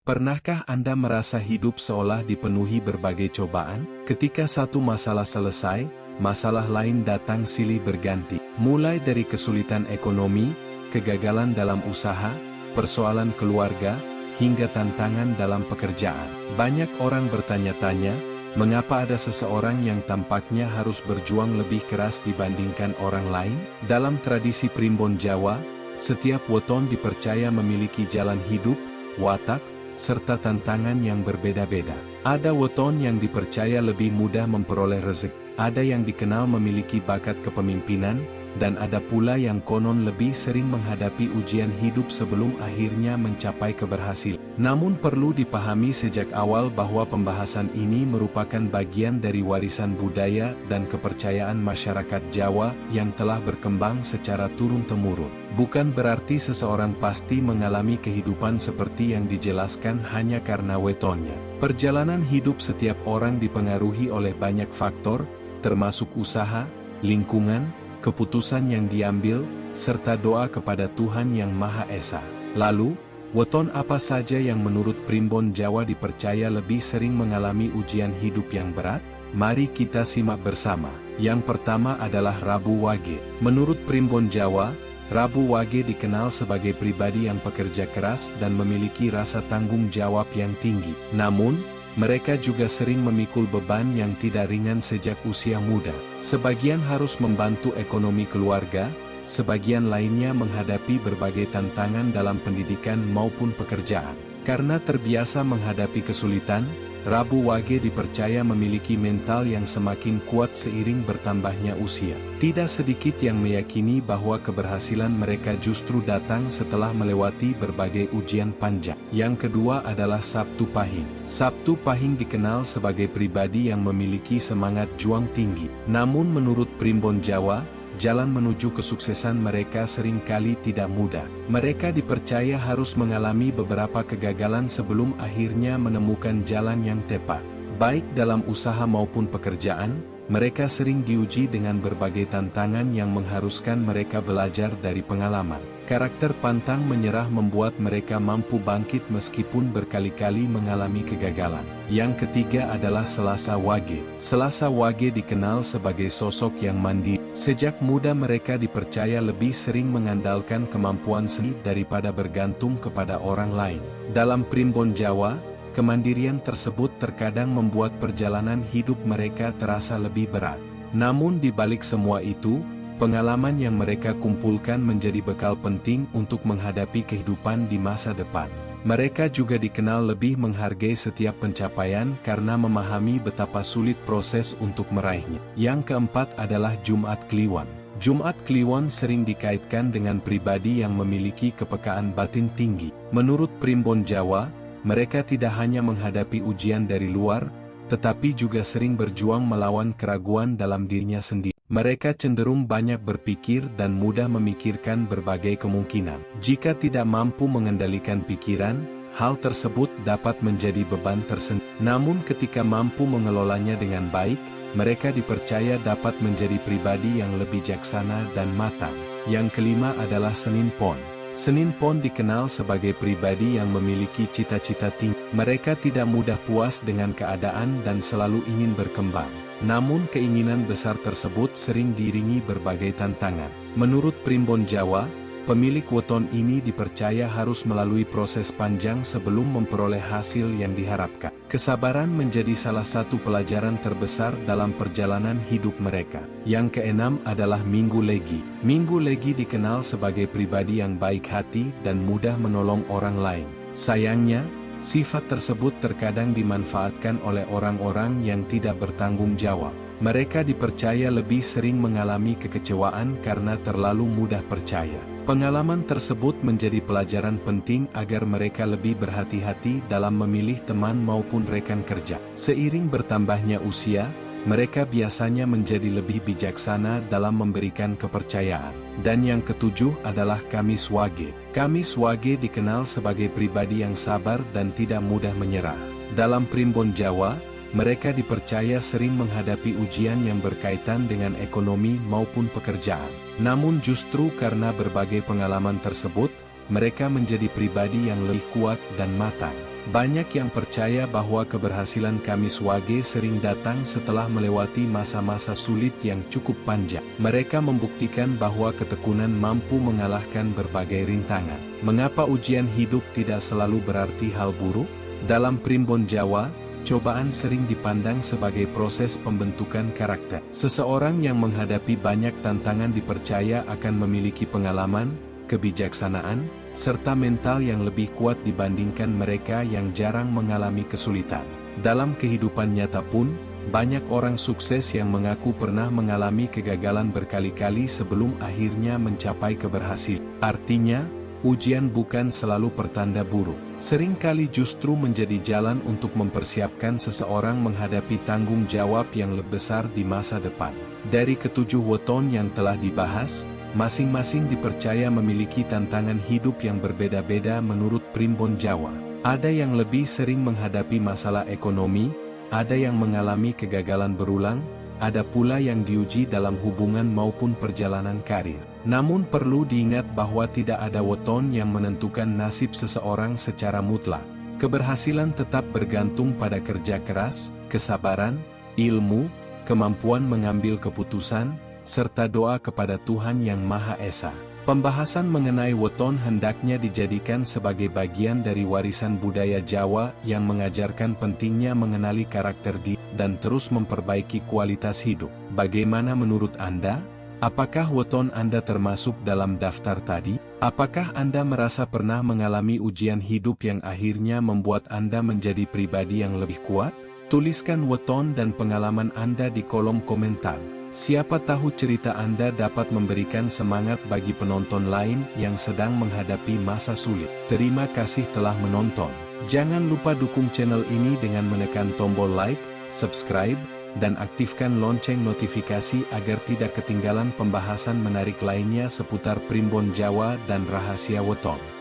Pernahkah Anda merasa hidup seolah dipenuhi berbagai cobaan? Ketika satu masalah selesai, masalah lain datang silih berganti. Mulai dari kesulitan ekonomi, kegagalan dalam usaha, persoalan keluarga, hingga tantangan dalam pekerjaan. Banyak orang bertanya-tanya, mengapa ada seseorang yang tampaknya harus berjuang lebih keras dibandingkan orang lain? Dalam tradisi Primbon Jawa, setiap weton dipercaya memiliki jalan hidup, watak, serta tantangan yang berbeda-beda. Ada weton yang dipercaya lebih mudah memperoleh rezeki, ada yang dikenal memiliki bakat kepemimpinan, dan ada pula yang konon lebih sering menghadapi ujian hidup sebelum akhirnya mencapai keberhasilan. Namun perlu dipahami sejak awal bahwa pembahasan ini merupakan bagian dari warisan budaya dan kepercayaan masyarakat Jawa yang telah berkembang secara turun-temurun. Bukan berarti seseorang pasti mengalami kehidupan seperti yang dijelaskan hanya karena wetonnya. Perjalanan hidup setiap orang dipengaruhi oleh banyak faktor, termasuk usaha, lingkungan, keputusan yang diambil, serta doa kepada Tuhan Yang Maha Esa. Lalu, weton apa saja yang menurut Primbon Jawa dipercaya lebih sering mengalami ujian hidup yang berat? Mari kita simak bersama. Yang pertama adalah Rabu Wage. Menurut Primbon Jawa, Rabu Wage dikenal sebagai pribadi yang pekerja keras dan memiliki rasa tanggung jawab yang tinggi. Namun, mereka juga sering memikul beban yang tidak ringan sejak usia muda. Sebagian harus membantu ekonomi keluarga, sebagian lainnya menghadapi berbagai tantangan dalam pendidikan maupun pekerjaan. Karena terbiasa menghadapi kesulitan, Rabu Wage dipercaya memiliki mental yang semakin kuat seiring bertambahnya usia. Tidak sedikit yang meyakini bahwa keberhasilan mereka justru datang setelah melewati berbagai ujian panjang. Yang kedua adalah Sabtu Pahing. Sabtu Pahing dikenal sebagai pribadi yang memiliki semangat juang tinggi. Namun menurut Primbon Jawa, jalan menuju kesuksesan mereka seringkali tidak mudah. Mereka dipercaya harus mengalami beberapa kegagalan sebelum akhirnya menemukan jalan yang tepat. Baik dalam usaha maupun pekerjaan, mereka sering diuji dengan berbagai tantangan yang mengharuskan mereka belajar dari pengalaman. Karakter pantang menyerah membuat mereka mampu bangkit meskipun berkali-kali mengalami kegagalan. Yang ketiga adalah Selasa Wage. Selasa Wage dikenal sebagai sosok yang mandiri. Sejak muda mereka dipercaya lebih sering mengandalkan kemampuan sendiri daripada bergantung kepada orang lain. Dalam Primbon Jawa, kemandirian tersebut terkadang membuat perjalanan hidup mereka terasa lebih berat. Namun di balik semua itu, pengalaman yang mereka kumpulkan menjadi bekal penting untuk menghadapi kehidupan di masa depan. Mereka juga dikenal lebih menghargai setiap pencapaian karena memahami betapa sulit proses untuk meraihnya. Yang keempat adalah Jumat Kliwon. Jumat Kliwon sering dikaitkan dengan pribadi yang memiliki kepekaan batin tinggi. Menurut Primbon Jawa, mereka tidak hanya menghadapi ujian dari luar, tetapi juga sering berjuang melawan keraguan dalam dirinya sendiri. Mereka cenderung banyak berpikir dan mudah memikirkan berbagai kemungkinan. Jika tidak mampu mengendalikan pikiran, hal tersebut dapat menjadi beban tersendiri. Namun ketika mampu mengelolanya dengan baik, mereka dipercaya dapat menjadi pribadi yang lebih bijaksana dan matang. Yang kelima adalah Senin Pon. Senin Pon dikenal sebagai pribadi yang memiliki cita-cita tinggi. Mereka tidak mudah puas dengan keadaan dan selalu ingin berkembang. Namun keinginan besar tersebut sering diiringi berbagai tantangan. Menurut Primbon Jawa, pemilik weton ini dipercaya harus melalui proses panjang sebelum memperoleh hasil yang diharapkan. Kesabaran menjadi salah satu pelajaran terbesar dalam perjalanan hidup mereka. Yang keenam adalah Minggu Legi. Minggu Legi dikenal sebagai pribadi yang baik hati dan mudah menolong orang lain. Sayangnya, sifat tersebut terkadang dimanfaatkan oleh orang-orang yang tidak bertanggung jawab. Mereka dipercaya lebih sering mengalami kekecewaan karena terlalu mudah percaya. Pengalaman tersebut menjadi pelajaran penting agar mereka lebih berhati-hati dalam memilih teman maupun rekan kerja. Seiring bertambahnya usia, mereka biasanya menjadi lebih bijaksana dalam memberikan kepercayaan. Dan yang ketujuh adalah Kamis Wage. Kamis Wage dikenal sebagai pribadi yang sabar dan tidak mudah menyerah. Dalam Primbon Jawa, mereka dipercaya sering menghadapi ujian yang berkaitan dengan ekonomi maupun pekerjaan. Namun justru karena berbagai pengalaman tersebut, mereka menjadi pribadi yang lebih kuat dan matang. Banyak yang percaya bahwa keberhasilan Kamis Wage sering datang setelah melewati masa-masa sulit yang cukup panjang. Mereka membuktikan bahwa ketekunan mampu mengalahkan berbagai rintangan. Mengapa ujian hidup tidak selalu berarti hal buruk? Dalam Primbon Jawa, cobaan sering dipandang sebagai proses pembentukan karakter. Seseorang yang menghadapi banyak tantangan dipercaya akan memiliki pengalaman, kebijaksanaan, serta mental yang lebih kuat dibandingkan mereka yang jarang mengalami kesulitan. Dalam kehidupan nyata pun, banyak orang sukses yang mengaku pernah mengalami kegagalan berkali-kali sebelum akhirnya mencapai keberhasilan. Artinya, ujian bukan selalu pertanda buruk. Seringkali justru menjadi jalan untuk mempersiapkan seseorang menghadapi tanggung jawab yang lebih besar di masa depan. Dari ketujuh weton yang telah dibahas, masing-masing dipercaya memiliki tantangan hidup yang berbeda-beda menurut Primbon Jawa. Ada yang lebih sering menghadapi masalah ekonomi, ada yang mengalami kegagalan berulang, ada pula yang diuji dalam hubungan maupun perjalanan karir. Namun perlu diingat bahwa tidak ada weton yang menentukan nasib seseorang secara mutlak. Keberhasilan tetap bergantung pada kerja keras, kesabaran, ilmu, kemampuan mengambil keputusan, serta doa kepada Tuhan Yang Maha Esa. Pembahasan mengenai weton hendaknya dijadikan sebagai bagian dari warisan budaya Jawa yang mengajarkan pentingnya mengenali karakter diri dan terus memperbaiki kualitas hidup. Bagaimana menurut Anda? Apakah weton Anda termasuk dalam daftar tadi? Apakah Anda merasa pernah mengalami ujian hidup yang akhirnya membuat Anda menjadi pribadi yang lebih kuat? Tuliskan weton dan pengalaman Anda di kolom komentar. Siapa tahu cerita Anda dapat memberikan semangat bagi penonton lain yang sedang menghadapi masa sulit. Terima kasih telah menonton. Jangan lupa dukung channel ini dengan menekan tombol like, subscribe, dan aktifkan lonceng notifikasi agar tidak ketinggalan pembahasan menarik lainnya seputar Primbon Jawa dan rahasia weton.